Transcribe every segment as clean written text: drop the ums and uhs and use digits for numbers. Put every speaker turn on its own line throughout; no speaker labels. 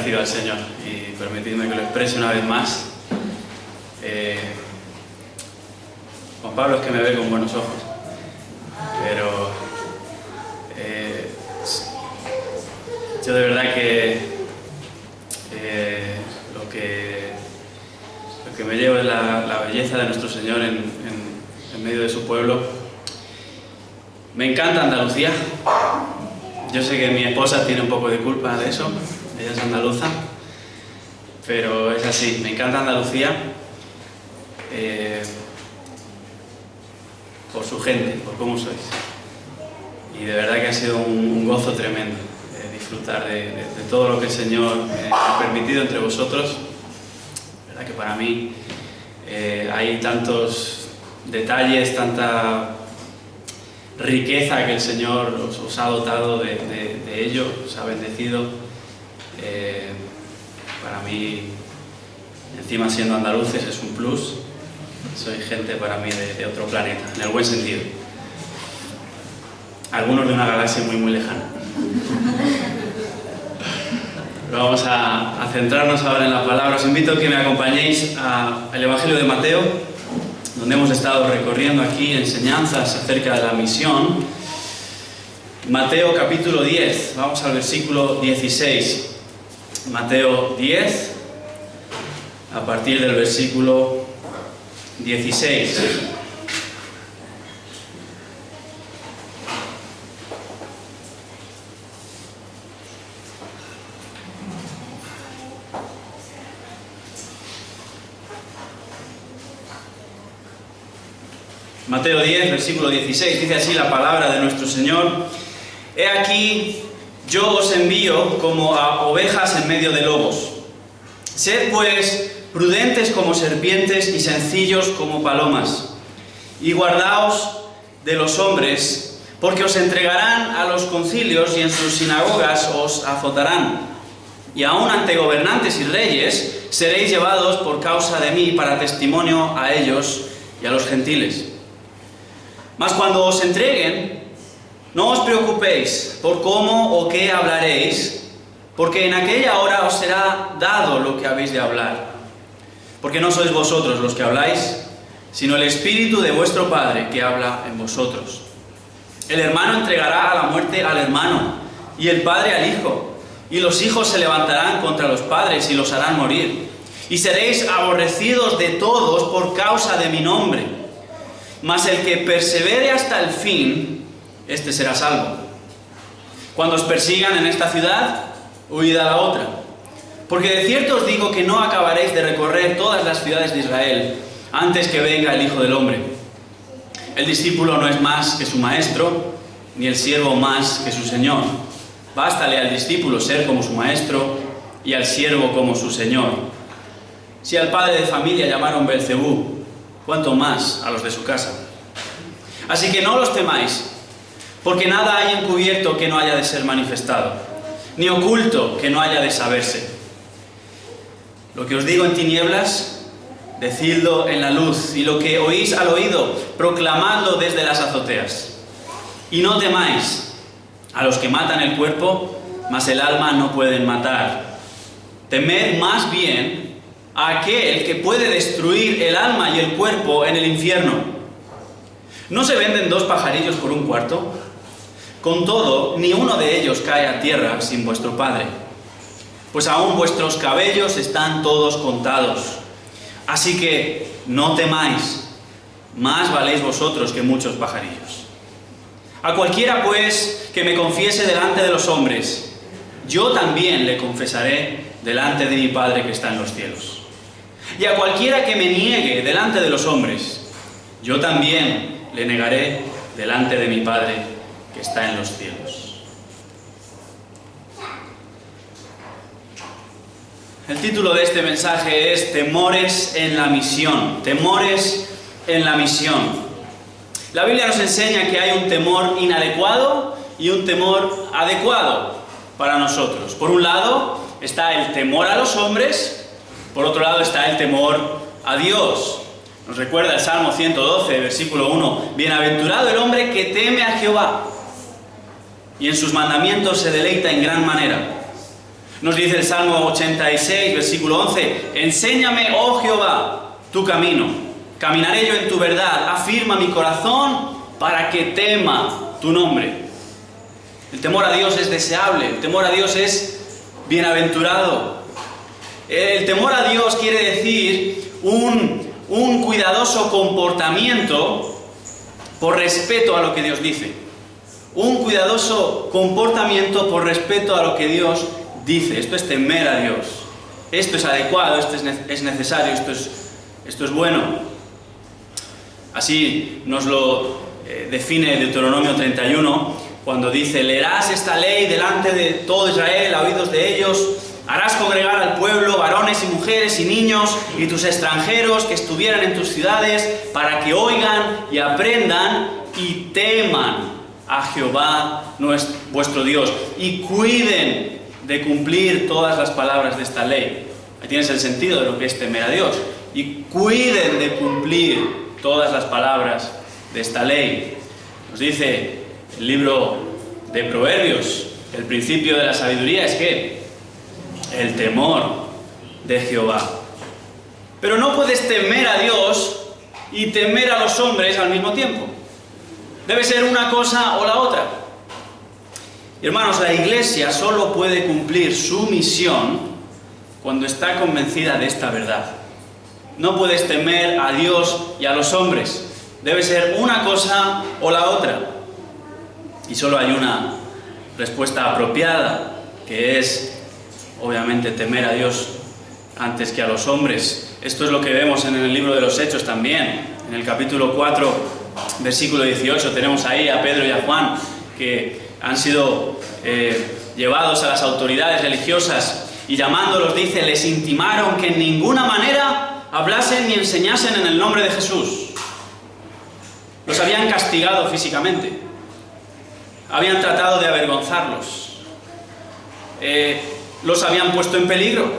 agradecido al Señor y permitidme que lo exprese una vez más. Juan Pablo es que me ve con buenos ojos, pero yo de verdad que lo que me llevo es la belleza de nuestro Señor en medio de su pueblo. Me encanta Andalucía. Yo sé que mi esposa tiene un poco de culpa de eso, ella es andaluza, pero es así, me encanta Andalucía por su gente, por cómo sois. Y de verdad que ha sido un gozo tremendo disfrutar de todo lo que el Señor me ha permitido entre vosotros. La verdad que para mí hay tantos detalles, tanta riqueza que el Señor os ha dotado de ello, os ha bendecido. Para mí, encima siendo andaluces, es un plus. Soy gente para mí de otro planeta, en el buen sentido. Algunos de una galaxia muy muy lejana. Pero vamos a centrarnos ahora en la palabra. Os invito a que me acompañéis al Evangelio de Mateo, donde hemos estado recorriendo aquí enseñanzas acerca de la misión. Mateo capítulo 10, vamos al versículo 16. Mateo 10, a partir del versículo 16. Mateo 10, versículo 16, dice así la palabra de nuestro Señor: He aquí, yo os envío como a ovejas en medio de lobos. Sed pues prudentes como serpientes y sencillos como palomas. Y guardaos de los hombres, porque os entregarán a los concilios y en sus sinagogas os azotarán. Y aun ante gobernantes y reyes seréis llevados por causa de mí para testimonio a ellos y a los gentiles. Mas cuando os entreguen, no os preocupéis por cómo o qué hablaréis, porque en aquella hora os será dado lo que habéis de hablar. Porque no sois vosotros los que habláis, sino el Espíritu de vuestro Padre que habla en vosotros. El hermano entregará a la muerte al hermano, y el padre al hijo, y los hijos se levantarán contra los padres y los harán morir. Y seréis aborrecidos de todos por causa de mi nombre. Mas el que persevere hasta el fin, este será salvo. Cuando os persigan en esta ciudad, huid a la otra. Porque de cierto os digo que no acabaréis de recorrer todas las ciudades de Israel antes que venga el Hijo del Hombre. El discípulo no es más que su maestro, ni el siervo más que su señor. Bástale al discípulo ser como su maestro y al siervo como su señor. Si al padre de familia llamaron Belcebú, cuánto más a los de su casa. Así que no los temáis, porque nada hay encubierto que no haya de ser manifestado, ni oculto que no haya de saberse. Lo que os digo en tinieblas, decidlo en la luz, y lo que oís al oído, proclamadlo desde las azoteas. Y no temáis a los que matan el cuerpo, mas el alma no pueden matar. Temed más bien a aquel que puede destruir el alma y el cuerpo en el infierno. ¿No se venden 2 pajarillos por un cuarto? Con todo, ni uno de ellos cae a tierra sin vuestro Padre. Pues aún vuestros cabellos están todos contados. Así que no temáis, más valéis vosotros que muchos pajarillos. A cualquiera, pues, que me confiese delante de los hombres, yo también le confesaré delante de mi Padre que está en los cielos. Y a cualquiera que me niegue delante de los hombres, yo también le negaré delante de mi Padre que está en los cielos. El título de este mensaje es Temores en la misión. Temores en la misión. La Biblia nos enseña que hay un temor inadecuado y un temor adecuado para nosotros. Por un lado está el temor a los hombres. Por otro lado está el temor a Dios. Nos recuerda el Salmo 112, versículo 1. Bienaventurado el hombre que teme a Jehová y en sus mandamientos se deleita en gran manera. Nos dice el Salmo 86, versículo 11, enséñame, oh Jehová, tu camino, caminaré yo en tu verdad, afirma mi corazón para que tema tu nombre. El temor a Dios es deseable, el temor a Dios es bienaventurado. El temor a Dios quiere decir un cuidadoso comportamiento por respeto a lo que Dios dice. Un cuidadoso comportamiento por respeto a lo que Dios dice. Esto es temer a Dios. Esto es adecuado, esto es necesario, esto es bueno. Así nos lo define Deuteronomio 31, cuando dice: leerás esta ley delante de todo Israel, a oídos de ellos, harás congregar al pueblo, varones y mujeres y niños, y tus extranjeros que estuvieran en tus ciudades, para que oigan y aprendan y teman a Jehová vuestro Dios, y cuiden de cumplir todas las palabras de esta ley. Ahí tienes el sentido de lo que es temer a Dios. Y cuiden de cumplir todas las palabras de esta ley. Nos dice el libro de Proverbios, el principio de la sabiduría es que el temor de Jehová. Pero no puedes temer a Dios y temer a los hombres al mismo tiempo. Debe ser una cosa o la otra. Hermanos, la Iglesia solo puede cumplir su misión cuando está convencida de esta verdad. No puedes temer a Dios y a los hombres. Debe ser una cosa o la otra. Y solo hay una respuesta apropiada, que es, obviamente, temer a Dios antes que a los hombres. Esto es lo que vemos en el libro de los Hechos también. En el capítulo 4, versículo 18, tenemos ahí a Pedro y a Juan, que han sido llevados a las autoridades religiosas, y llamándolos, dice, les intimaron que en ninguna manera hablasen ni enseñasen en el nombre de Jesús. Los habían castigado físicamente, habían tratado de avergonzarlos, los habían puesto en peligro,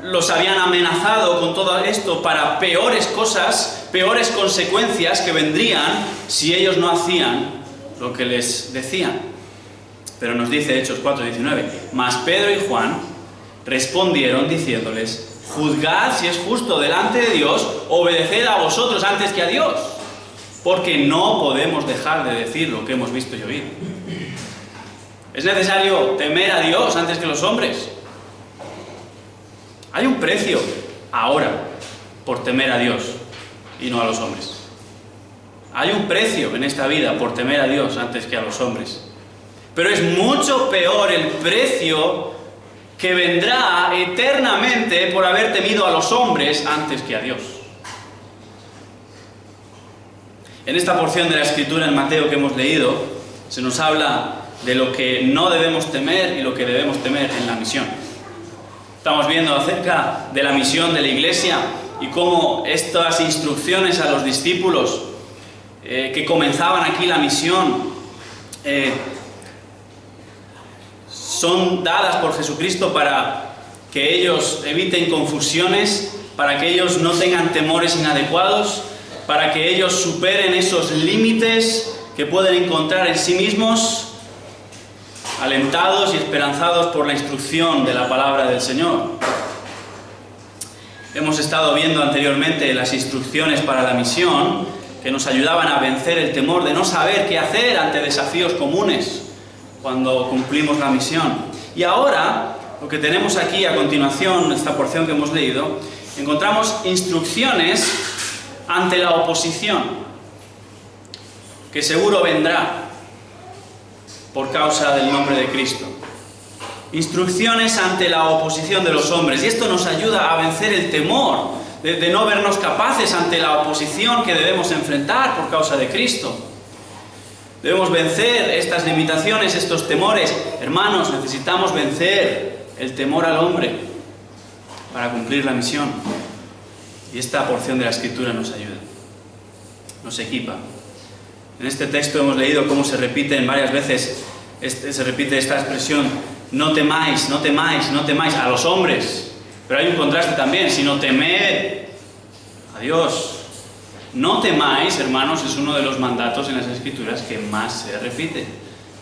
los habían amenazado con todo esto para peores cosas, peores consecuencias que vendrían si ellos no hacían lo que les decían. Pero nos dice Hechos 4:19, mas Pedro y Juan respondieron diciéndoles: juzgad si es justo delante de Dios obedeced a vosotros antes que a Dios, porque no podemos dejar de decir lo que hemos visto y oído. Es necesario temer a Dios antes que los hombres. Hay un precio ahora por temer a Dios y no a los hombres. Hay un precio en esta vida por temer a Dios antes que a los hombres. Pero es mucho peor el precio que vendrá eternamente por haber temido a los hombres antes que a Dios. En esta porción de la Escritura en Mateo que hemos leído, se nos habla de lo que no debemos temer y lo que debemos temer en la misión. Estamos viendo acerca de la misión de la Iglesia y cómo estas instrucciones a los discípulos que comenzaban aquí la misión son dadas por Jesucristo para que ellos eviten confusiones, para que ellos no tengan temores inadecuados, para que ellos superen esos límites que pueden encontrar en sí mismos, alentados y esperanzados por la instrucción de la palabra del Señor. Hemos estado viendo anteriormente las instrucciones para la misión que nos ayudaban a vencer el temor de no saber qué hacer ante desafíos comunes cuando cumplimos la misión. Y ahora, lo que tenemos aquí a continuación, esta porción que hemos leído, encontramos instrucciones ante la oposición, que seguro vendrá por causa del nombre de Cristo. Instrucciones ante la oposición de los hombres. Y esto nos ayuda a vencer el temor de no vernos capaces ante la oposición que debemos enfrentar por causa de Cristo. Debemos vencer estas limitaciones, estos temores. Hermanos, necesitamos vencer el temor al hombre para cumplir la misión. Y esta porción de la Escritura nos ayuda, nos equipa. En este texto hemos leído cómo se repiten varias veces, se repite esta expresión: no temáis, no temáis, no temáis a los hombres. Pero hay un contraste también: sino temed a Dios. No temáis, hermanos, es uno de los mandatos en las Escrituras que más se repite.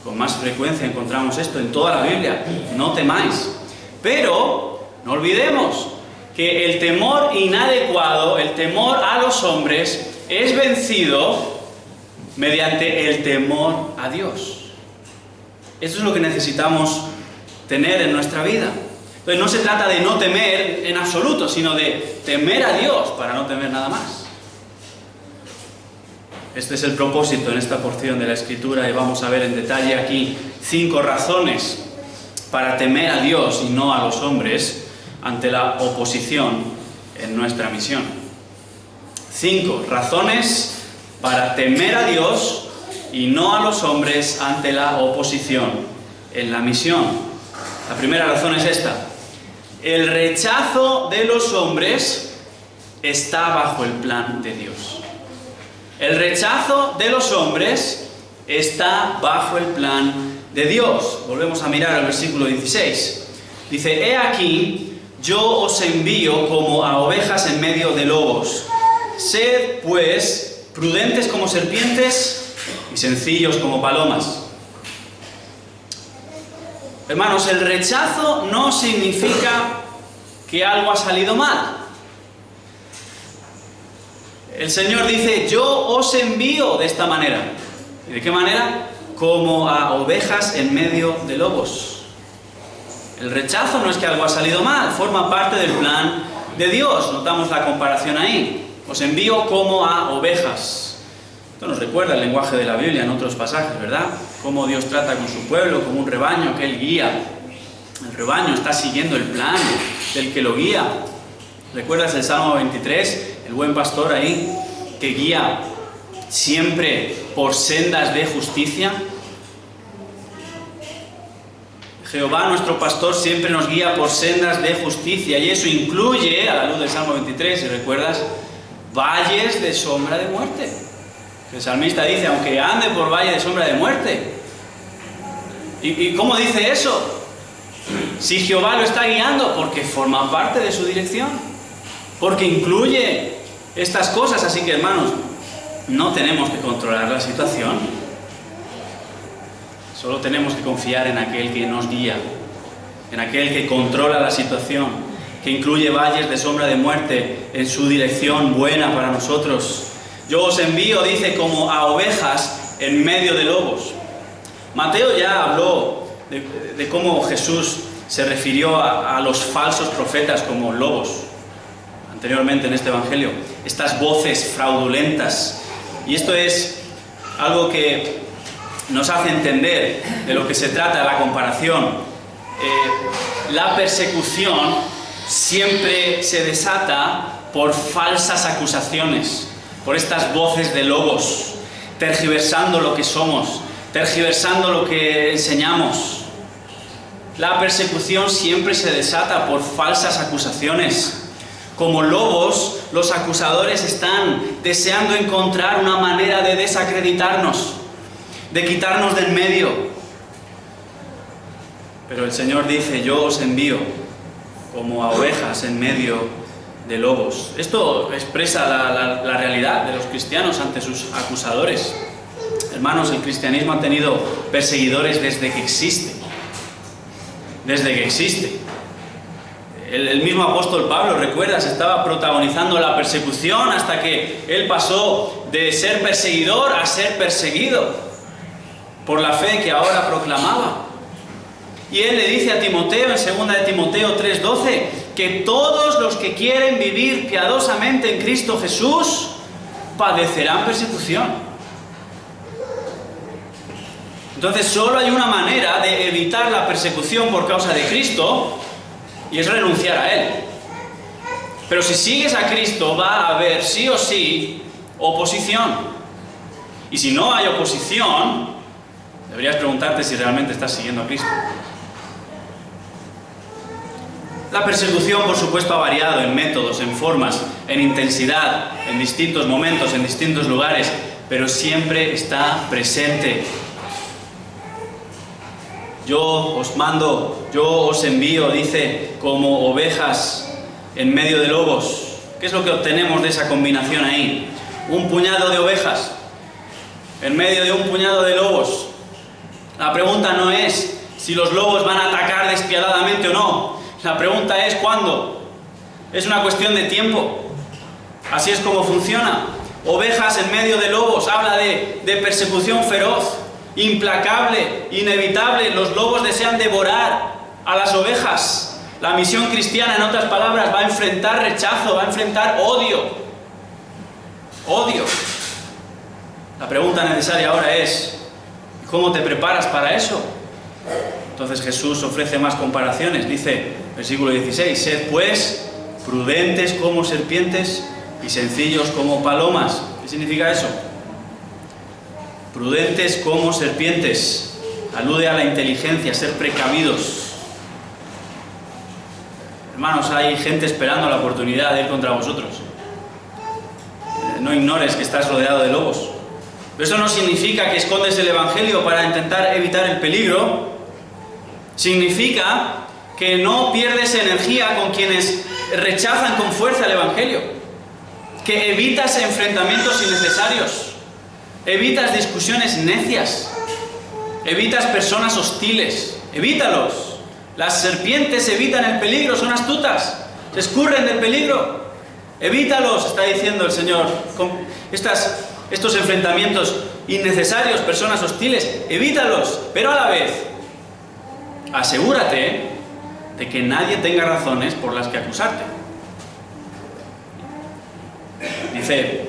Con más frecuencia encontramos esto en toda la Biblia. No temáis. Pero no olvidemos que el temor inadecuado, el temor a los hombres, es vencido mediante el temor a Dios. Eso es lo que necesitamos tener en nuestra vida. Entonces no se trata de no temer en absoluto, sino de temer a Dios para no temer nada más. Este es el propósito en esta porción de la Escritura y vamos a ver en detalle aquí 5 razones para temer a Dios y no a los hombres ante la oposición en nuestra misión. 5 razones para temer a Dios y no a los hombres ante la oposición en la misión. La primera razón es esta: el rechazo de los hombres está bajo el plan de Dios. El rechazo de los hombres está bajo el plan de Dios. Volvemos a mirar el versículo 16. Dice: he aquí, yo os envío como a ovejas en medio de lobos. Sed, pues, prudentes como serpientes y sencillos como palomas. Hermanos, el rechazo no significa que algo ha salido mal. El Señor dice: yo os envío de esta manera. ¿Y de qué manera? Como a ovejas en medio de lobos. El rechazo no es que algo ha salido mal, forma parte del plan de Dios. Notamos la comparación ahí. Os envío como a ovejas. Esto nos recuerda el lenguaje de la Biblia en otros pasajes, ¿verdad? Cómo Dios trata con su pueblo, como un rebaño que Él guía. El rebaño está siguiendo el plan del que lo guía. ¿Recuerdas el Salmo 23? El buen pastor ahí, que guía siempre por sendas de justicia. Jehová, nuestro pastor, siempre nos guía por sendas de justicia. Y eso incluye, a la luz del Salmo 23, si recuerdas, valles de sombra de muerte. El salmista dice: aunque ande por valle de sombra de muerte. ¿Y cómo dice eso? Si Jehová lo está guiando, porque forma parte de su dirección, porque incluye estas cosas. Así que, hermanos, no tenemos que controlar la situación, solo tenemos que confiar en aquel que nos guía, en aquel que controla la situación, que incluye valles de sombra de muerte en su dirección buena para nosotros. Yo os envío, dice, como a ovejas en medio de lobos. Mateo ya habló de cómo Jesús se refirió a los falsos profetas como lobos anteriormente en este Evangelio, estas voces fraudulentas. Y esto es algo que nos hace entender de lo que se trata la comparación. La persecución siempre se desata por falsas acusaciones, por estas voces de lobos, tergiversando lo que somos, tergiversando lo que enseñamos. La persecución siempre se desata por falsas acusaciones. Como lobos, los acusadores están deseando encontrar una manera de desacreditarnos, de quitarnos del medio. Pero el Señor dice: yo os envío como a ovejas en medio de lobos. Esto expresa la realidad de los cristianos ante sus acusadores. Hermanos, el cristianismo ha tenido perseguidores desde que existe. Desde que existe. El mismo apóstol Pablo, ¿recuerdas? Estaba protagonizando la persecución hasta que él pasó de ser perseguidor a ser perseguido por la fe que ahora proclamaba. Y él le dice a Timoteo, en 2 de Timoteo 3:12, que todos los que quieren vivir piadosamente en Cristo Jesús padecerán persecución. Entonces solo hay una manera de evitar la persecución por causa de Cristo, y es renunciar a Él. Pero si sigues a Cristo va a haber sí o sí oposición. Y si no hay oposición, deberías preguntarte si realmente estás siguiendo a Cristo. La persecución, por supuesto, ha variado en métodos, en formas, en intensidad, en distintos momentos, en distintos lugares, pero siempre está presente. Yo os mando, yo os envío, dice, como ovejas en medio de lobos. ¿Qué es lo que obtenemos de esa combinación ahí? Un puñado de ovejas en medio de un puñado de lobos. La pregunta no es si los lobos van a atacar despiadadamente o no. La pregunta es ¿cuándo? Es una cuestión de tiempo. Así es como funciona. Ovejas en medio de lobos. Habla de persecución feroz, implacable, inevitable. Los lobos desean devorar a las ovejas. La misión cristiana, en otras palabras, va a enfrentar rechazo, va a enfrentar odio. Odio. La pregunta necesaria ahora es, ¿cómo te preparas para eso? Entonces Jesús ofrece más comparaciones. Dice, versículo 16, sed pues prudentes como serpientes y sencillos como palomas. ¿Qué significa eso? Prudentes como serpientes. Alude a la inteligencia, a ser precavidos. Hermanos, hay gente esperando la oportunidad de ir contra vosotros. No ignores que estás rodeado de lobos. Pero eso no significa que escondes el Evangelio para intentar evitar el peligro. Significa que no pierdes energía con quienes rechazan con fuerza el Evangelio. Que evitas enfrentamientos innecesarios. Evitas discusiones necias. Evitas personas hostiles. Evítalos. Las serpientes evitan el peligro, son astutas. Se escurren del peligro. Evítalos, está diciendo el Señor. Con estos enfrentamientos innecesarios, personas hostiles, evítalos. Pero a la vez, asegúrate de que nadie tenga razones por las que acusarte. Dice,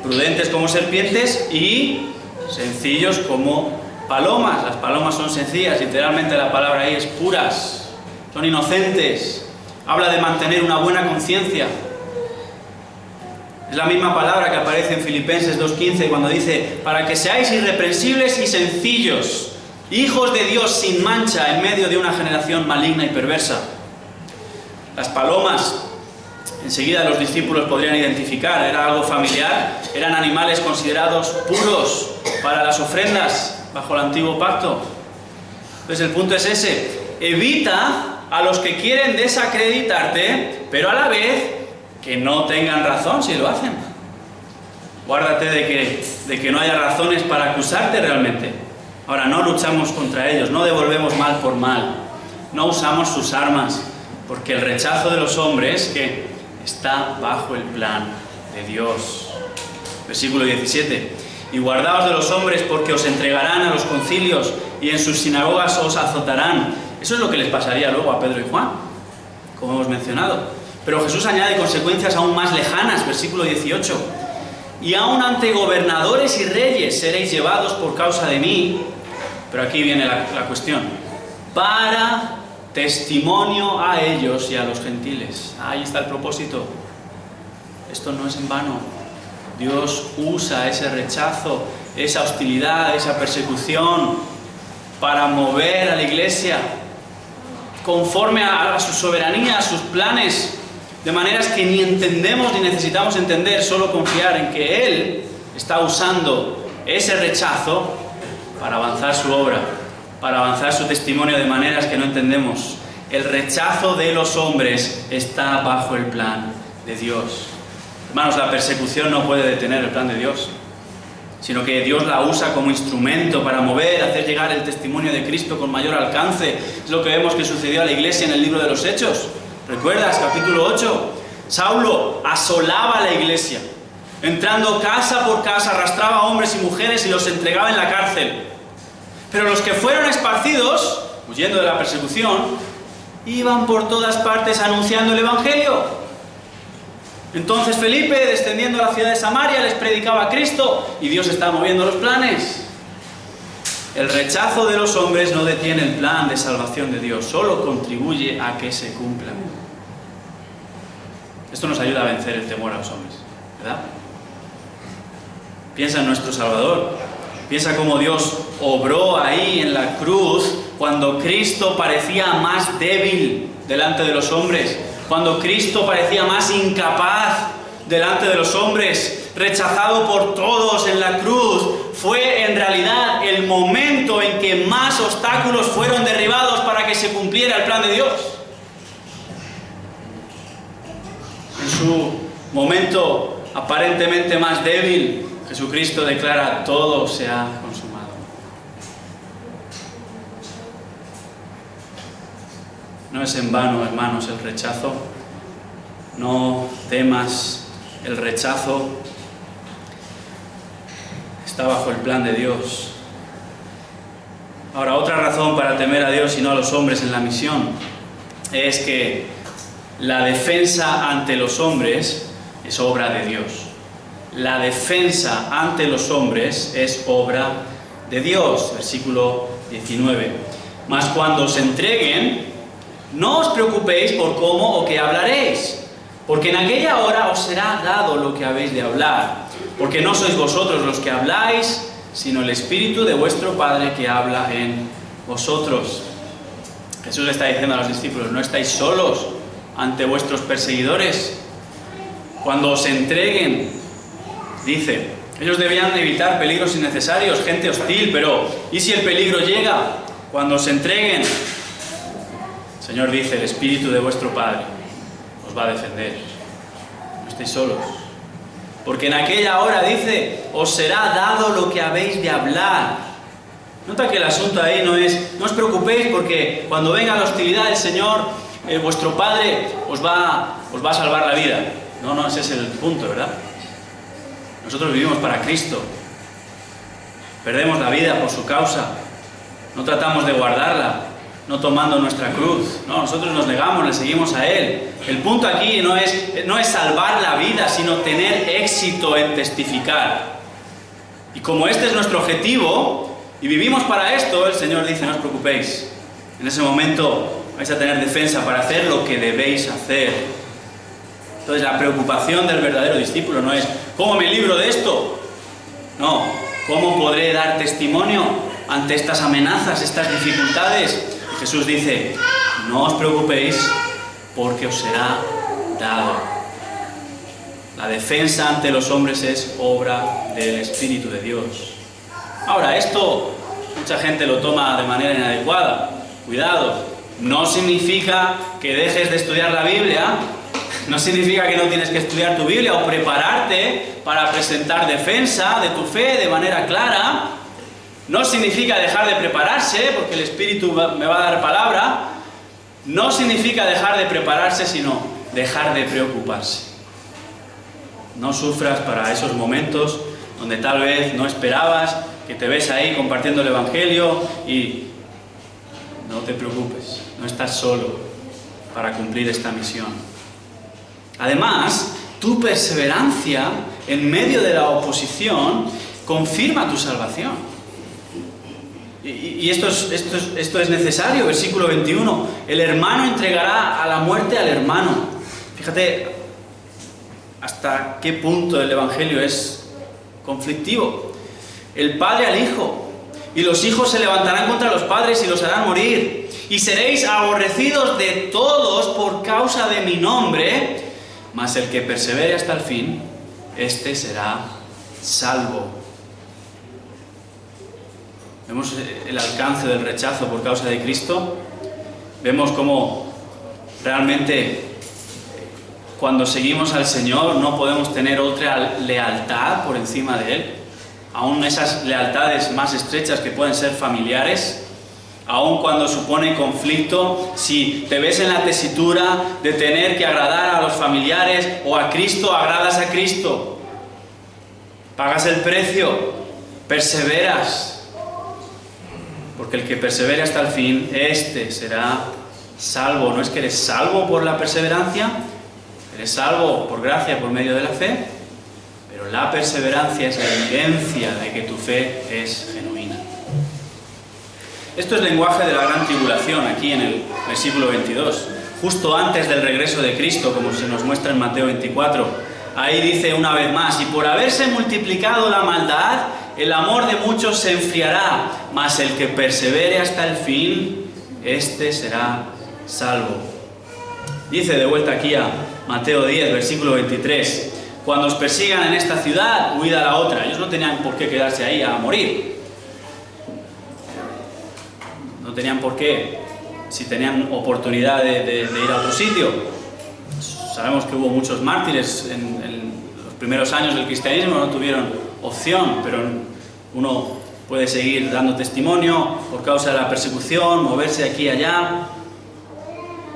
prudentes como serpientes y sencillos como palomas. Las palomas son sencillas, literalmente la palabra ahí es puras, son inocentes. Habla de mantener una buena conciencia. Es la misma palabra que aparece en Filipenses 2:15 cuando dice, para que seáis irreprensibles y sencillos, hijos de Dios sin mancha en medio de una generación maligna y perversa. Las palomas, enseguida los discípulos podrían identificar, era algo familiar, eran animales considerados puros para las ofrendas bajo el antiguo pacto. Entonces el punto es ese, evita a los que quieren desacreditarte, pero a la vez que no tengan razón si lo hacen. Guárdate de que no haya razones para acusarte realmente. Ahora, no luchamos contra ellos, no devolvemos mal por mal, no usamos sus armas, porque el rechazo de los hombres que está bajo el plan de Dios. Versículo 17. Y guardaos de los hombres porque os entregarán a los concilios y en sus sinagogas os azotarán. Eso es lo que les pasaría luego a Pedro y Juan, como hemos mencionado. Pero Jesús añade consecuencias aún más lejanas, versículo 18. Y aún ante gobernadores y reyes seréis llevados por causa de mí. Pero aquí viene la cuestión. Para testimonio a ellos y a los gentiles. Ahí está el propósito. Esto no es en vano. Dios usa ese rechazo, esa hostilidad, esa persecución para mover a la iglesia conforme a su soberanía, a sus planes, de maneras que ni entendemos ni necesitamos entender, solo confiar en que Él está usando ese rechazo para avanzar su obra, para avanzar su testimonio de maneras que no entendemos. El rechazo de los hombres está bajo el plan de Dios. Hermanos, la persecución no puede detener el plan de Dios, sino que Dios la usa como instrumento para mover, hacer llegar el testimonio de Cristo con mayor alcance. Es lo que vemos que sucedió a la iglesia en el libro de los Hechos. ¿Recuerdas? Capítulo 8. Saulo asolaba la iglesia, entrando casa por casa, arrastraba a hombres y mujeres y los entregaba en la cárcel. Pero los que fueron esparcidos, huyendo de la persecución, iban por todas partes anunciando el Evangelio. Entonces Felipe, descendiendo a la ciudad de Samaria, les predicaba a Cristo y Dios está moviendo los planes. El rechazo de los hombres no detiene el plan de salvación de Dios, solo contribuye a que se cumpla. Esto nos ayuda a vencer el temor a los hombres, ¿verdad? Piensa en nuestro Salvador. Piensa cómo Dios obró ahí en la cruz cuando Cristo parecía más débil delante de los hombres, cuando Cristo parecía más incapaz delante de los hombres, rechazado por todos en la cruz. Fue en realidad el momento en que más obstáculos fueron derribados para que se cumpliera el plan de Dios. En su momento aparentemente más débil, Jesucristo declara: todo se ha consumado. No es en vano, hermanos, el rechazo. No temas el rechazo. Está bajo el plan de Dios. Ahora, otra razón para temer a Dios y no a los hombres en la misión es que la defensa ante los hombres es obra de Dios. La defensa ante los hombres es obra de Dios. Versículo 19. Mas cuando os entreguen, no os preocupéis por cómo o qué hablaréis, porque en aquella hora os será dado lo que habéis de hablar, porque no sois vosotros los que habláis, sino el Espíritu de vuestro Padre que habla en vosotros. Jesús le está diciendo a los discípulos, no estáis solos ante vuestros perseguidores. Cuando os entreguen, dice, ellos debían evitar peligros innecesarios, gente hostil, pero ¿y si el peligro llega? Cuando os entreguen, el Señor dice, el Espíritu de vuestro Padre os va a defender. No estéis solos. Porque en aquella hora, dice, os será dado lo que habéis de hablar. Nota que el asunto ahí no os preocupéis porque cuando venga la hostilidad el Señor, vuestro Padre, os va a salvar la vida. No, ese es el punto, ¿verdad? Nosotros vivimos para Cristo. Perdemos la vida por su causa. No tratamos de guardarla, no tomando nuestra cruz. No, nosotros nos negamos, le seguimos a Él. El punto aquí no es salvar la vida, sino tener éxito en testificar. Y como este es nuestro objetivo, y vivimos para esto, el Señor dice, no os preocupéis. En ese momento vais a tener defensa para hacer lo que debéis hacer. Entonces la preocupación del verdadero discípulo no es, ¿cómo me libro de esto? No, ¿cómo podré dar testimonio ante estas amenazas, estas dificultades? Jesús dice, no os preocupéis porque os será dado. La defensa ante los hombres es obra del Espíritu de Dios. Ahora, esto mucha gente lo toma de manera inadecuada. Cuidado, no significa que dejes de estudiar la Biblia, no significa que no tienes que estudiar tu Biblia o prepararte para presentar defensa de tu fe de manera clara. No significa dejar de prepararse, porque el Espíritu me va a dar palabra. No significa dejar de prepararse, sino dejar de preocuparse. No sufras para esos momentos donde tal vez no esperabas, que te ves ahí compartiendo el Evangelio y no te preocupes, no estás solo para cumplir esta misión. Además, tu perseverancia en medio de la oposición confirma tu salvación. Y esto es necesario, versículo 21. El hermano entregará a la muerte al hermano. Fíjate hasta qué punto el Evangelio es conflictivo. El padre al hijo, y los hijos se levantarán contra los padres y los harán morir. Y seréis aborrecidos de todos por causa de mi nombre, mas el que persevere hasta el fin, este será salvo. Vemos el alcance del rechazo por causa de Cristo. Vemos cómo realmente cuando seguimos al Señor no podemos tener otra lealtad por encima de Él. Aún esas lealtades más estrechas que pueden ser familiares, aún cuando supone conflicto, si te ves en la tesitura de tener que agradar a los familiares o a Cristo, agradas a Cristo. Pagas el precio, perseveras. Porque el que persevere hasta el fin, este será salvo. No es que eres salvo por la perseverancia, eres salvo por gracia, por medio de la fe, pero la perseverancia es la evidencia de que tu fe es genuina. Esto es lenguaje de la gran tribulación, aquí en el versículo 22, justo antes del regreso de Cristo, como se nos muestra en Mateo 24. Ahí dice una vez más, y por haberse multiplicado la maldad, el amor de muchos se enfriará, mas el que persevere hasta el fin, este será salvo. Dice de vuelta aquí a Mateo 10, versículo 23, cuando os persigan en esta ciudad, huid a la otra. Ellos no tenían por qué quedarse ahí a morir. No tenían por qué, si tenían oportunidad de ir a otro sitio. Sabemos que hubo muchos mártires en los primeros años del cristianismo, no tuvieron opción, pero uno puede seguir dando testimonio por causa de la persecución, moverse de aquí y allá.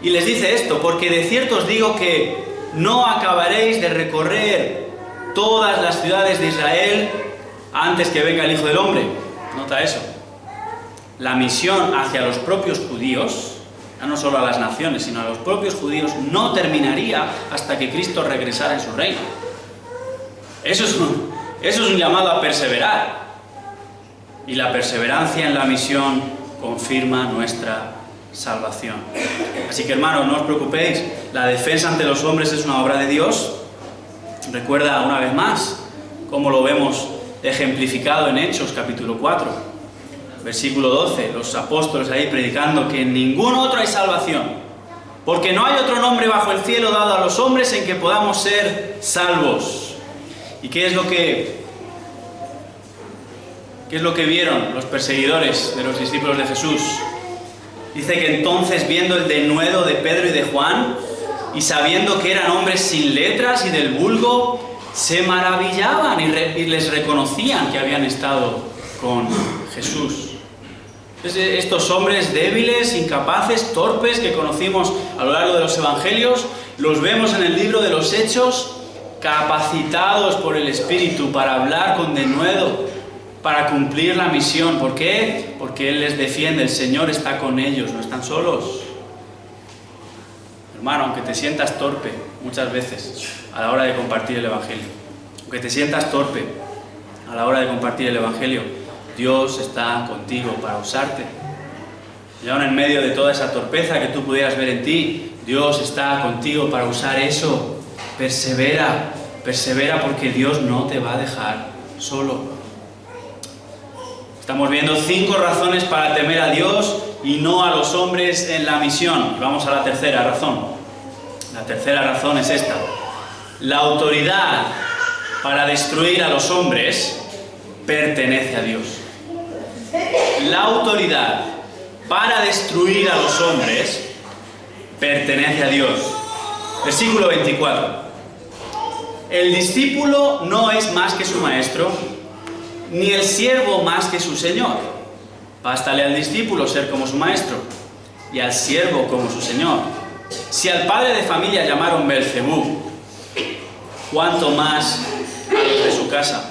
Y les dice esto: porque de cierto os digo que no acabaréis de recorrer todas las ciudades de Israel antes que venga el Hijo del Hombre. Nota eso. La misión hacia los propios judíos, ya no solo a las naciones, sino a los propios judíos, no terminaría hasta que Cristo regresara en su reino. Eso es un llamado a perseverar. Y la perseverancia en la misión confirma nuestra salvación. Así que, hermanos, no os preocupéis, la defensa ante los hombres es una obra de Dios. Recuerda una vez más cómo lo vemos ejemplificado en Hechos capítulo 4, versículo 12, los apóstoles ahí predicando que en ningún otro hay salvación, porque no hay otro nombre bajo el cielo dado a los hombres en que podamos ser salvos. ¿Y qué es lo que vieron los perseguidores de los discípulos de Jesús? Dice que entonces, viendo el denuedo de Pedro y de Juan, y sabiendo que eran hombres sin letras y del vulgo, se maravillaban y les reconocían que habían estado con Jesús. Entonces, estos hombres débiles, incapaces, torpes que conocimos a lo largo de los evangelios, los vemos en el libro de los Hechos, capacitados por el Espíritu para hablar con denuedo, para cumplir la misión. ¿Por qué? Porque Él les defiende, el Señor está con ellos, no están solos. Hermano, aunque te sientas torpe muchas veces a la hora de compartir el Evangelio, aunque te sientas torpe a la hora de compartir el Evangelio, Dios está contigo para usarte. Y aún en medio de toda esa torpeza que tú pudieras ver en ti, Dios está contigo para usar eso. Persevera, persevera, porque Dios no te va a dejar solo. Estamos viendo 5 razones para temer a Dios y no a los hombres en la misión. Vamos a la tercera razón. La tercera razón es esta: la autoridad para destruir a los hombres pertenece a Dios. La autoridad para destruir a los hombres pertenece a Dios. Versículo 24. El discípulo no es más que su maestro, ni el siervo más que su señor. Bástale al discípulo ser como su maestro, y al siervo como su señor. Si al padre de familia llamaron Belcebú, ¿cuánto más a los de su casa?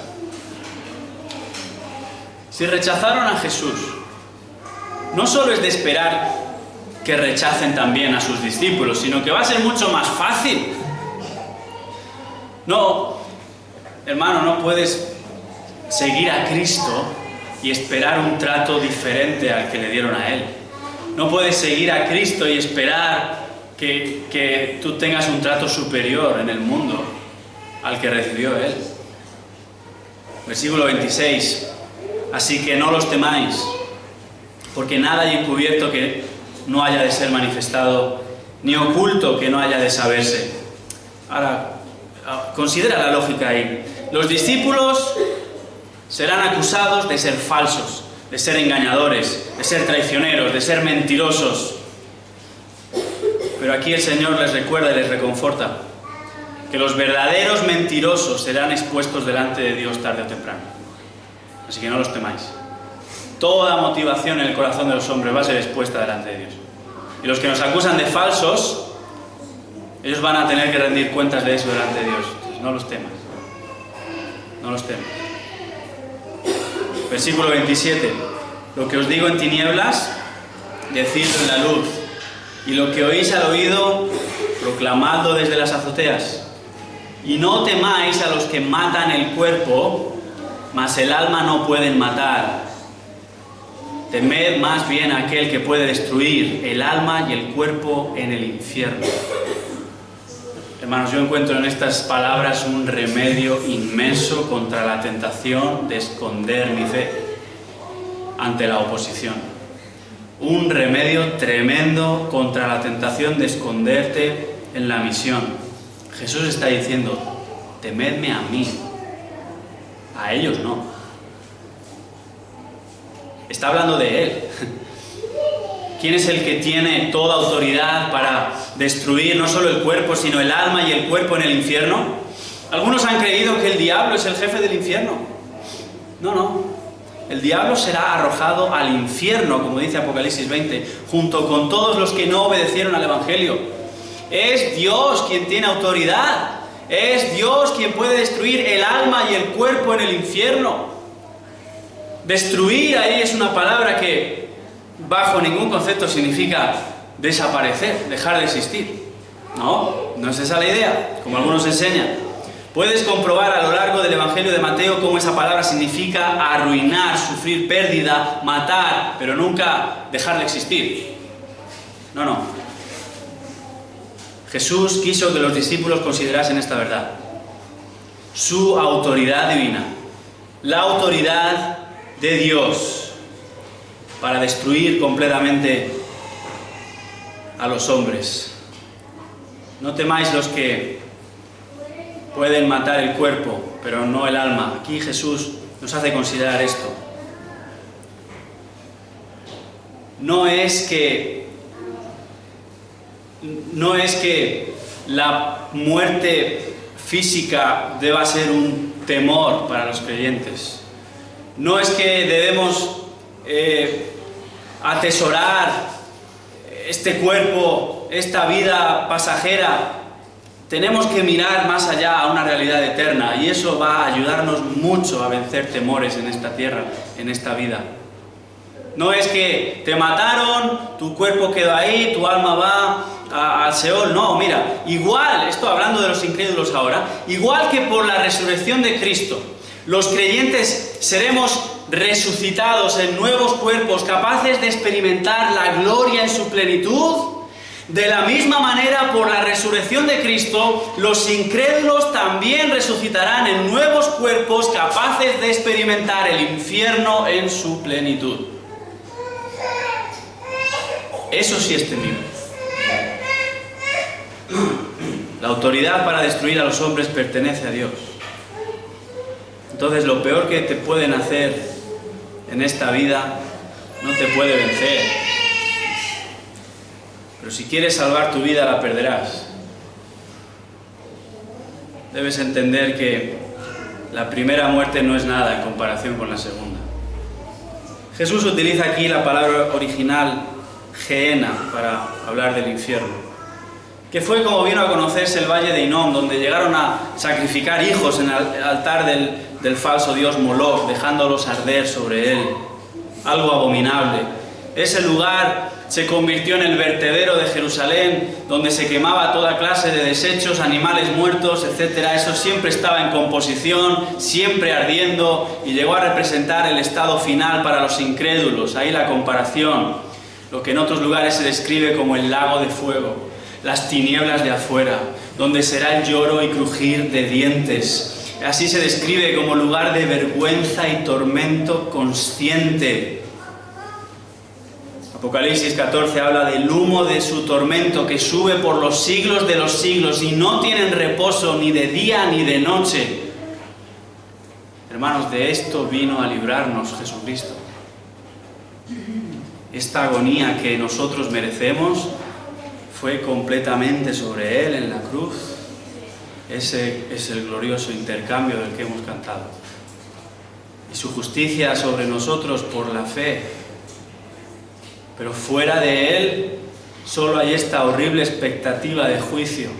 Si rechazaron a Jesús, no solo es de esperar que rechacen también a sus discípulos, sino que va a ser mucho más fácil. No, hermano, no puedes seguir a Cristo y esperar un trato diferente al que le dieron a Él. No puedes seguir a Cristo y esperar que tú tengas un trato superior en el mundo al que recibió Él. Versículo 26. Así que no los temáis, porque nada hay encubierto que no haya de ser manifestado, ni oculto que no haya de saberse. Ahora, considera la lógica ahí. Los discípulos serán acusados de ser falsos, de ser engañadores, de ser traicioneros, de ser mentirosos. Pero aquí el Señor les recuerda y les reconforta que los verdaderos mentirosos serán expuestos delante de Dios tarde o temprano. Así que no los temáis. Toda motivación en el corazón de los hombres va a ser expuesta delante de Dios. Y los que nos acusan de falsos, ellos van a tener que rendir cuentas de eso delante de Dios. Entonces, no los temas. No los temas. Versículo 27. Lo que os digo en tinieblas, decidlo en la luz. Y lo que oís al oído, proclamadlo desde las azoteas. Y no temáis a los que matan el cuerpo, mas el alma no pueden matar. Temed más bien a aquel que puede destruir el alma y el cuerpo en el infierno. Hermanos, yo encuentro en estas palabras un remedio inmenso contra la tentación de esconder mi fe ante la oposición. Un remedio tremendo contra la tentación de esconderte en la misión. Jesús está diciendo: temedme a mí, a ellos no. Está hablando de Él. ¿Quién es el que tiene toda autoridad para destruir no solo el cuerpo, sino el alma y el cuerpo en el infierno? Algunos han creído que el diablo es el jefe del infierno. No, no. el diablo será arrojado al infierno, como dice Apocalipsis 20, junto con todos los que no obedecieron al Evangelio. Es Dios quien tiene autoridad. Es Dios quien puede destruir el alma y el cuerpo en el infierno. Destruir ahí es una palabra que bajo ningún concepto significa desaparecer, dejar de existir. No, no es esa la idea, como algunos enseñan. Puedes comprobar a lo largo del Evangelio de Mateo cómo esa palabra significa arruinar, sufrir pérdida, matar, pero nunca dejar de existir. No. Jesús quiso que los discípulos considerasen esta verdad. Su autoridad divina, la autoridad de Dios para destruir completamente a los hombres. No temáis los que pueden matar el cuerpo, pero no el alma. Aquí Jesús nos hace considerar esto. No es que la muerte física deba ser un temor para los creyentes. No es que debemos atesorar este cuerpo, esta vida pasajera. Tenemos que mirar más allá a una realidad eterna, y eso va a ayudarnos mucho a vencer temores en esta tierra, en esta vida. No es que te mataron, tu cuerpo quedó ahí, tu alma va al Seol. No, mira, igual, esto hablando de los incrédulos ahora, igual que por la resurrección de Cristo, los creyentes seremos resucitados en nuevos cuerpos capaces de experimentar la gloria en su plenitud. De la misma manera, por la resurrección de Cristo, los incrédulos también resucitarán en nuevos cuerpos capaces de experimentar el infierno en su plenitud. Eso sí es temible. La autoridad para destruir a los hombres pertenece a Dios. Entonces, lo peor que te pueden hacer en esta vida no te puede vencer. Pero si quieres salvar tu vida, la perderás. Debes entender que la primera muerte no es nada en comparación con la segunda. Jesús utiliza aquí la palabra original Gehenna para hablar del infierno, que fue como vino a conocerse el valle de Hinnom, donde llegaron a sacrificar hijos en el altar del falso dios Moloch, dejándolos arder sobre él. Algo abominable. Ese lugar se convirtió en el vertedero de Jerusalén, donde se quemaba toda clase de desechos, animales muertos, etc. Eso siempre estaba en composición, siempre ardiendo, y llegó a representar el estado final para los incrédulos. Ahí la comparación, lo que en otros lugares se describe como el lago de fuego, las tinieblas de afuera, donde será el lloro y crujir de dientes. Así se describe como lugar de vergüenza y tormento consciente. Apocalipsis 14 habla del humo de su tormento que sube por los siglos de los siglos y no tienen reposo ni de día ni de noche. Hermanos, de esto vino a librarnos Jesucristo. Esta agonía que nosotros merecemos fue completamente sobre Él en la cruz. Ese es el glorioso intercambio del que hemos cantado. Y su justicia sobre nosotros por la fe. Pero fuera de Él solo hay esta horrible expectativa de juicio.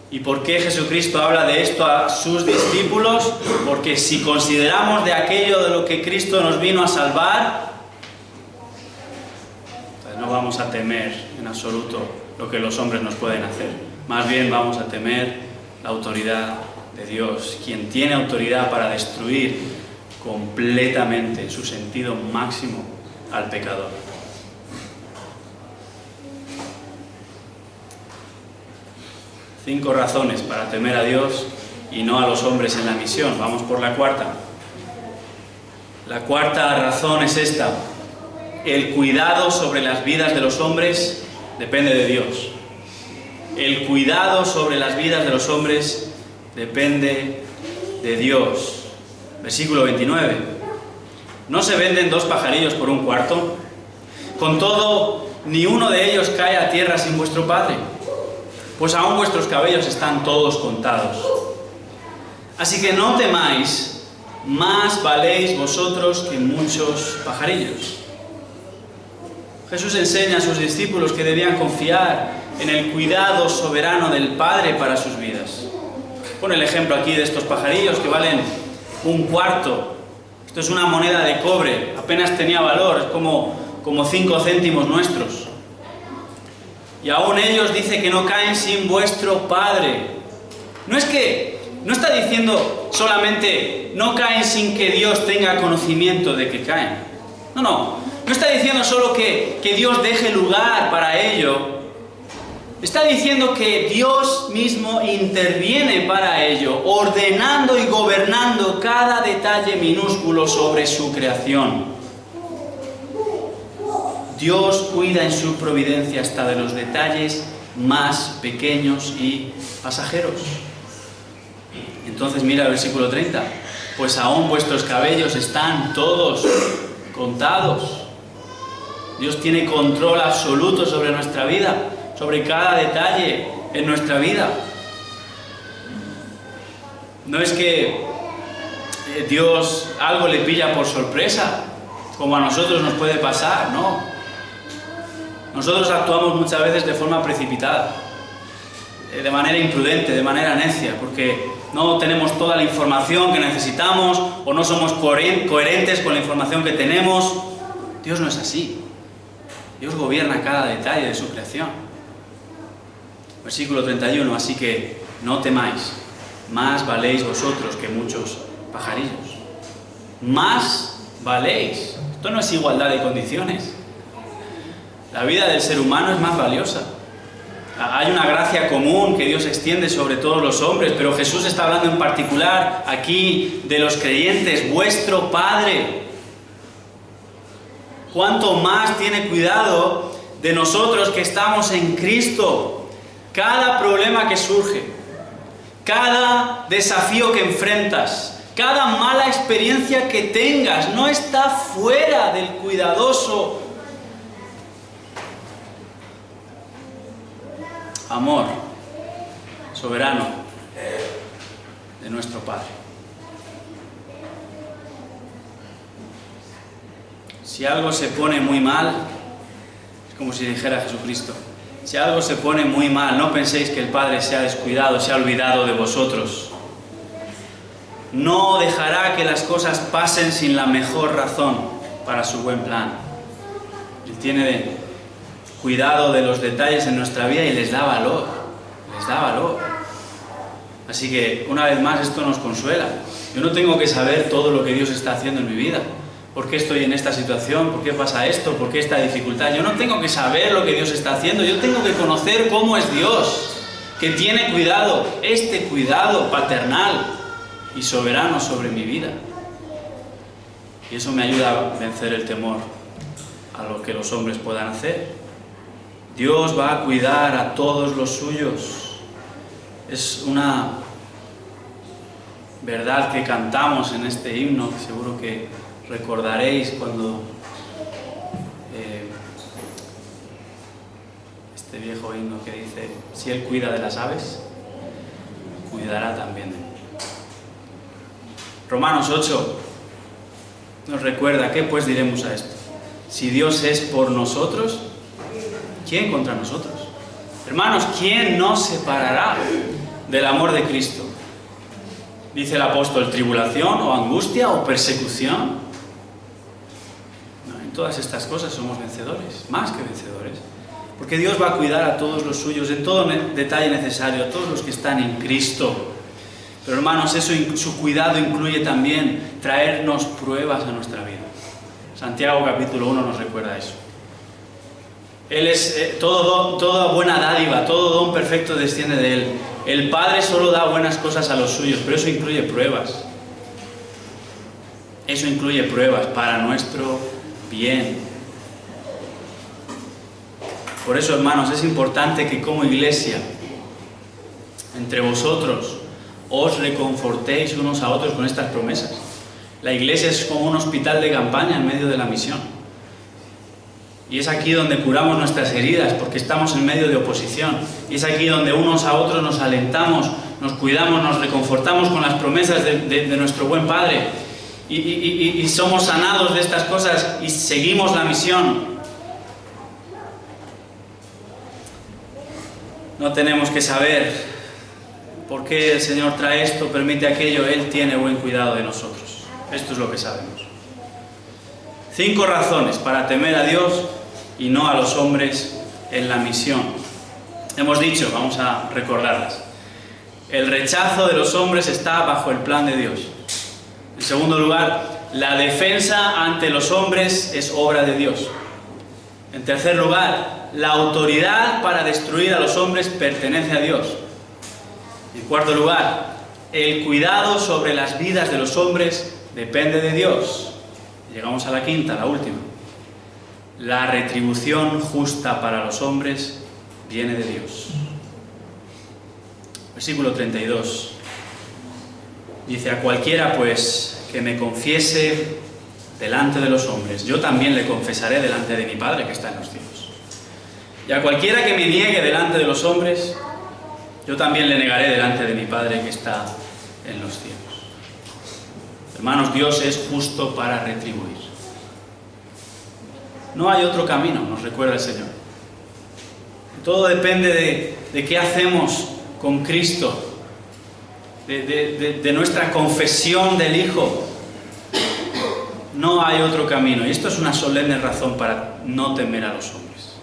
¿Y por qué Jesucristo habla de esto a sus discípulos? Porque si consideramos de aquello de lo que Cristo nos vino a salvar, pues no vamos a temer en absoluto lo que los hombres nos pueden hacer. Más bien vamos a temer la autoridad de Dios, quien tiene autoridad para destruir completamente, en su sentido máximo, al pecador. 5 razones para temer a Dios y no a los hombres en la misión. Vamos por la cuarta. La cuarta razón es esta: el cuidado sobre las vidas de los hombres depende de Dios. El cuidado sobre las vidas de los hombres depende de Dios. Versículo 29. ¿No se venden 2 pajarillos por un cuarto? Con todo, ni uno de ellos cae a tierra sin vuestro Padre. Pues aún vuestros cabellos están todos contados. Así que no temáis, más valéis vosotros que muchos pajarillos. Jesús enseña a sus discípulos que debían confiar en el cuidado soberano del Padre para sus vidas. Pone el ejemplo aquí de estos pajarillos que valen un cuarto. Esto es una moneda de cobre, apenas tenía valor, es como 5 céntimos nuestros. Y aún ellos dice que no caen sin vuestro Padre. No está diciendo solamente no caen sin que Dios tenga conocimiento de que caen. No está diciendo solo que Dios deje lugar para ello. Está diciendo que Dios mismo interviene para ello, ordenando y gobernando cada detalle minúsculo sobre su creación. Dios cuida en su providencia hasta de los detalles más pequeños y pasajeros. Entonces mira el versículo 30. Pues aún vuestros cabellos están todos contados. Dios tiene control absoluto sobre nuestra vida, sobre cada detalle en nuestra vida. No es que Dios algo le pilla por sorpresa, como a nosotros nos puede pasar, no. Nosotros actuamos muchas veces de forma precipitada, de manera imprudente, de manera necia, porque no tenemos toda la información que necesitamos o no somos coherentes con la información que tenemos. Dios no es así. Dios gobierna cada detalle de su creación. Versículo 31, así que no temáis, más valéis vosotros que muchos pajarillos. Más valéis. Esto no es igualdad de condiciones. La vida del ser humano es más valiosa. Hay una gracia común que Dios extiende sobre todos los hombres, pero Jesús está hablando en particular aquí de los creyentes, vuestro Padre. ¿Cuánto más tiene cuidado de nosotros que estamos en Cristo? Cada problema que surge, cada desafío que enfrentas, cada mala experiencia que tengas, no está fuera del cuidadoso amor soberano de nuestro Padre. Si algo se pone muy mal, es como si dijera Jesucristo, si algo se pone muy mal, no penséis que el Padre se ha descuidado, se ha olvidado de vosotros. No dejará que las cosas pasen sin la mejor razón para su buen plan. Él tiene cuidado de los detalles en nuestra vida y les da valor, les da valor. Así que, una vez más, esto nos consuela. Yo no tengo que saber todo lo que Dios está haciendo en mi vida. ¿Por qué estoy en esta situación? ¿Por qué pasa esto? ¿Por qué esta dificultad? Yo no tengo que saber lo que Dios está haciendo. Yo tengo que conocer cómo es Dios, que tiene cuidado, este cuidado paternal y soberano sobre mi vida. Y eso me ayuda a vencer el temor a lo que los hombres puedan hacer. Dios va a cuidar a todos los suyos. Es una verdad que cantamos en este himno, que seguro que recordaréis cuando este viejo himno que dice: si Él cuida de las aves, cuidará también de mí. Romanos 8 nos recuerda: ¿qué pues diremos a esto? Si Dios es por nosotros, ¿quién contra nosotros? Hermanos, ¿quién nos separará del amor de Cristo? Dice el apóstol: tribulación o angustia o persecución. En todas estas cosas somos vencedores, más que vencedores, porque Dios va a cuidar a todos los suyos en todo detalle necesario, a todos los que están en Cristo. Pero hermanos, su cuidado incluye también traernos pruebas a nuestra vida. Santiago capítulo 1 nos recuerda eso. Él es toda buena dádiva, todo don perfecto desciende de Él. El Padre solo da buenas cosas a los suyos, pero eso incluye pruebas. Eso incluye pruebas para nuestro bien. Por eso, hermanos, es importante que como iglesia, entre vosotros, os reconfortéis unos a otros con estas promesas. La iglesia es como un hospital de campaña en medio de la misión. Y es aquí donde curamos nuestras heridas, porque estamos en medio de oposición. Y es aquí donde unos a otros nos alentamos, nos cuidamos, nos reconfortamos con las promesas de nuestro buen Padre. y somos sanados de estas cosas y seguimos la misión. No tenemos que saber por qué el Señor trae esto, permite aquello. Él tiene buen cuidado de nosotros. Esto es lo que sabemos. 5 razones para temer a Dios y no a los hombres en la misión. Hemos dicho, vamos a recordarlas. El rechazo de los hombres está bajo el plan de Dios. En segundo lugar, la defensa ante los hombres es obra de Dios. En tercer lugar, la autoridad para destruir a los hombres pertenece a Dios. En cuarto lugar, el cuidado sobre las vidas de los hombres depende de Dios. Llegamos a la quinta, la última. La retribución justa para los hombres viene de Dios. Versículo 32. Dice: a cualquiera pues que me confiese delante de los hombres, yo también le confesaré delante de mi Padre que está en los cielos. Y a cualquiera que me niegue delante de los hombres, yo también le negaré delante de mi Padre que está en los cielos. Hermanos, Dios es justo para retribuir. No hay otro camino, nos recuerda el Señor. Todo depende de qué hacemos con Cristo, de nuestra confesión del Hijo. No hay otro camino. Y esto es una solemne razón para no temer a los hombres.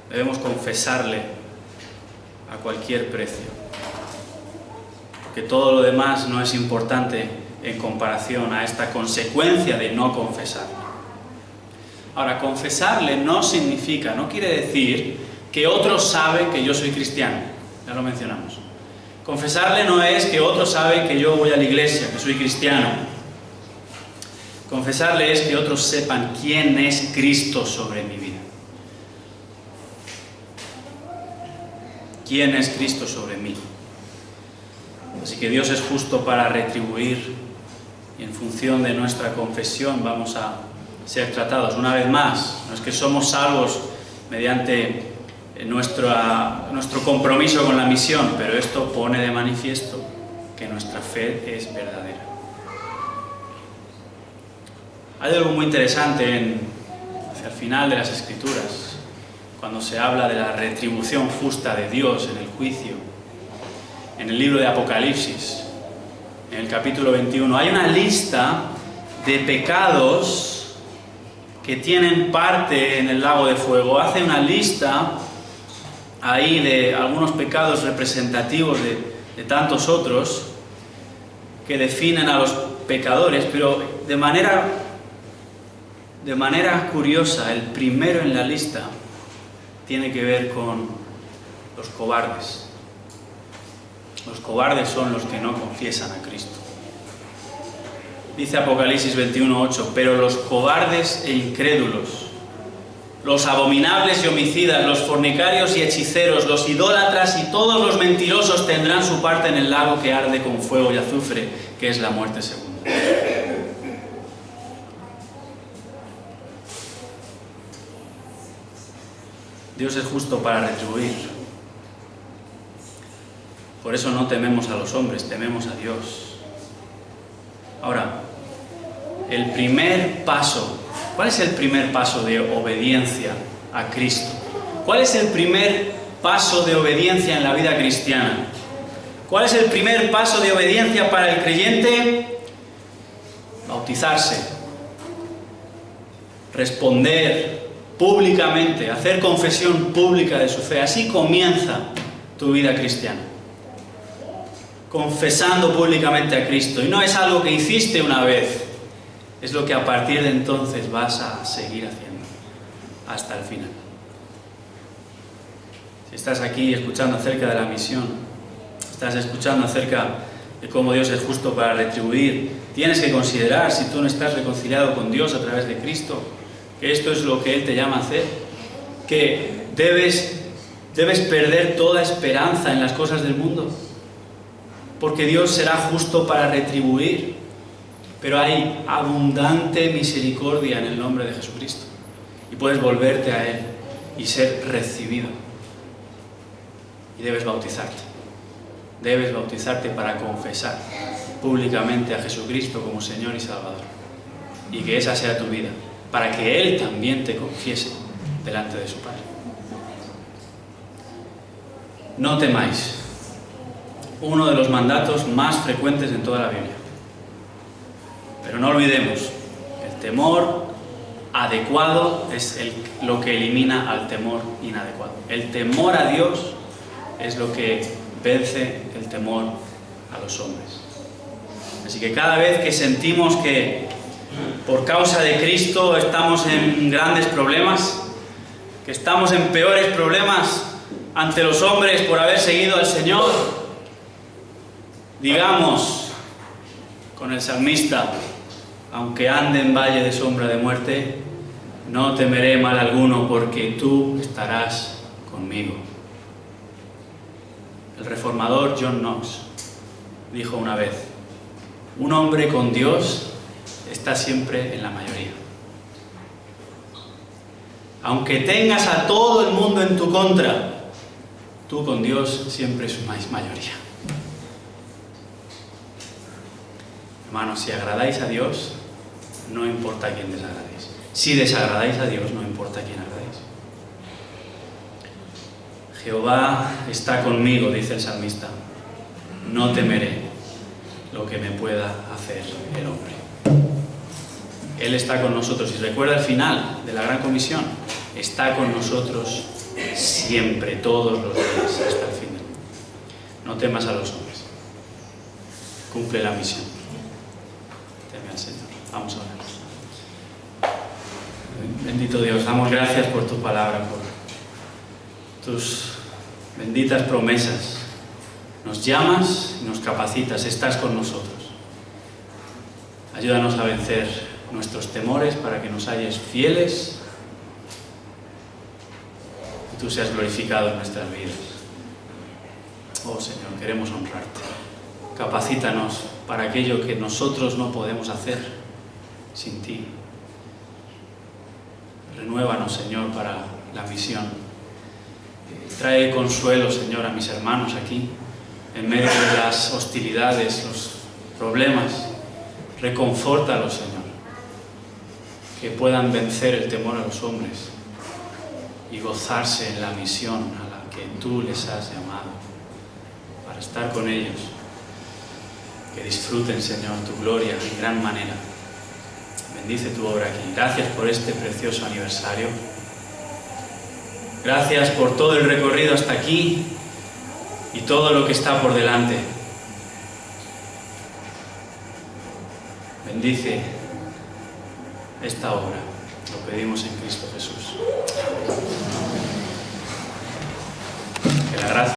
Debemos confesarle a cualquier precio, porque todo lo demás no es importante en comparación a esta consecuencia de no confesarle. Ahora, confesarle no significa, no quiere decir que otros saben que yo soy cristiano. Ya lo mencionamos. Confesarle no es que otros saben que yo voy a la iglesia, que soy cristiano. Confesarle es que otros sepan quién es Cristo sobre mi vida. ¿Quién es Cristo sobre mí? Así que Dios es justo para retribuir, y en función de nuestra confesión vamos a ser tratados. Una vez más, no es que somos salvos mediante nuestro compromiso con la misión, pero esto pone de manifiesto que nuestra fe es verdadera. Hay algo muy interesante hacia el final de las Escrituras, cuando se habla de la retribución justa de Dios en el juicio. En el libro de Apocalipsis, en el capítulo 21, hay una lista de pecados que tienen parte en el lago de fuego. Hace una lista ahí de algunos pecados representativos de tantos otros que definen a los pecadores, pero de manera curiosa, el primero en la lista tiene que ver con los cobardes. Los cobardes son los que no confiesan a Cristo. Dice Apocalipsis 21:8, pero los cobardes e incrédulos, los abominables y homicidas, los fornicarios y hechiceros, los idólatras y todos los mentirosos tendrán su parte en el lago que arde con fuego y azufre, que es la muerte segunda. Dios es justo para retribuir. Por eso no tememos a los hombres, tememos a Dios. Ahora, el primer paso, ¿cuál es el primer paso de obediencia a Cristo? ¿Cuál es el primer paso de obediencia en la vida cristiana? ¿Cuál es el primer paso de obediencia para el creyente? Bautizarse, responder públicamente, hacer confesión pública de su fe. Así comienza tu vida cristiana, confesando públicamente a Cristo. Y no es algo que hiciste una vez, es lo que a partir de entonces vas a seguir haciendo hasta el final. Si estás aquí escuchando acerca de la misión, estás escuchando acerca de cómo Dios es justo para retribuir, tienes que considerar, si tú no estás reconciliado con Dios a través de Cristo, que esto es lo que Él te llama a hacer, que debes perder toda esperanza en las cosas del mundo, porque Dios será justo para retribuir, pero hay abundante misericordia en el nombre de Jesucristo, y puedes volverte a Él y ser recibido, y debes bautizarte. debes bautizarte para confesar públicamente a Jesucristo como Señor y Salvador. Y que esa sea tu vida, para que Él también te confiese delante de su Padre. No temáis. Uno de los mandatos más frecuentes en toda la Biblia. Pero no olvidemos, el temor adecuado es lo que elimina al temor inadecuado. El temor a Dios es lo que vence el temor a los hombres. Así que cada vez que sentimos que por causa de Cristo estamos en grandes problemas, que estamos en peores problemas ante los hombres por haber seguido al Señor, digamos con el salmista: aunque ande en valle de sombra de muerte, no temeré mal alguno, porque tú estarás conmigo. El reformador John Knox dijo una vez: un hombre con Dios está siempre en la mayoría. Aunque tengas a todo el mundo en tu contra, tú con Dios siempre sumáis mayoría. Hermanos, si agradáis a Dios, no importa a quién desagradéis. Si desagradáis a Dios, no importa a quién agradéis. Jehová está conmigo, dice el salmista. No temeré lo que me pueda hacer el hombre. Él está con nosotros. Y recuerda el final de la Gran Comisión. Está con nosotros siempre, todos los días, hasta el final. No temas a los hombres. Cumple la misión. Teme al Señor. Vamos a orar. Bendito Dios, damos gracias por tu palabra, por tus benditas promesas. Nos llamas y nos capacitas, estás con nosotros. Ayúdanos a vencer nuestros temores para que nos halles fieles y tú seas glorificado en nuestras vidas. Oh Señor, queremos honrarte. Capacítanos para aquello que nosotros no podemos hacer sin ti. Renuévanos, Señor, para la misión. Trae consuelo, Señor, a mis hermanos aquí, en medio de las hostilidades, los problemas. Reconfórtalos, Señor, que puedan vencer el temor a los hombres y gozarse en la misión a la que tú les has llamado, para estar con ellos. Que disfruten, Señor, tu gloria en gran manera. Bendice tu obra aquí. Gracias por este precioso aniversario. Gracias por todo el recorrido hasta aquí y todo lo que está por delante. Bendice esta obra. Lo pedimos en Cristo Jesús.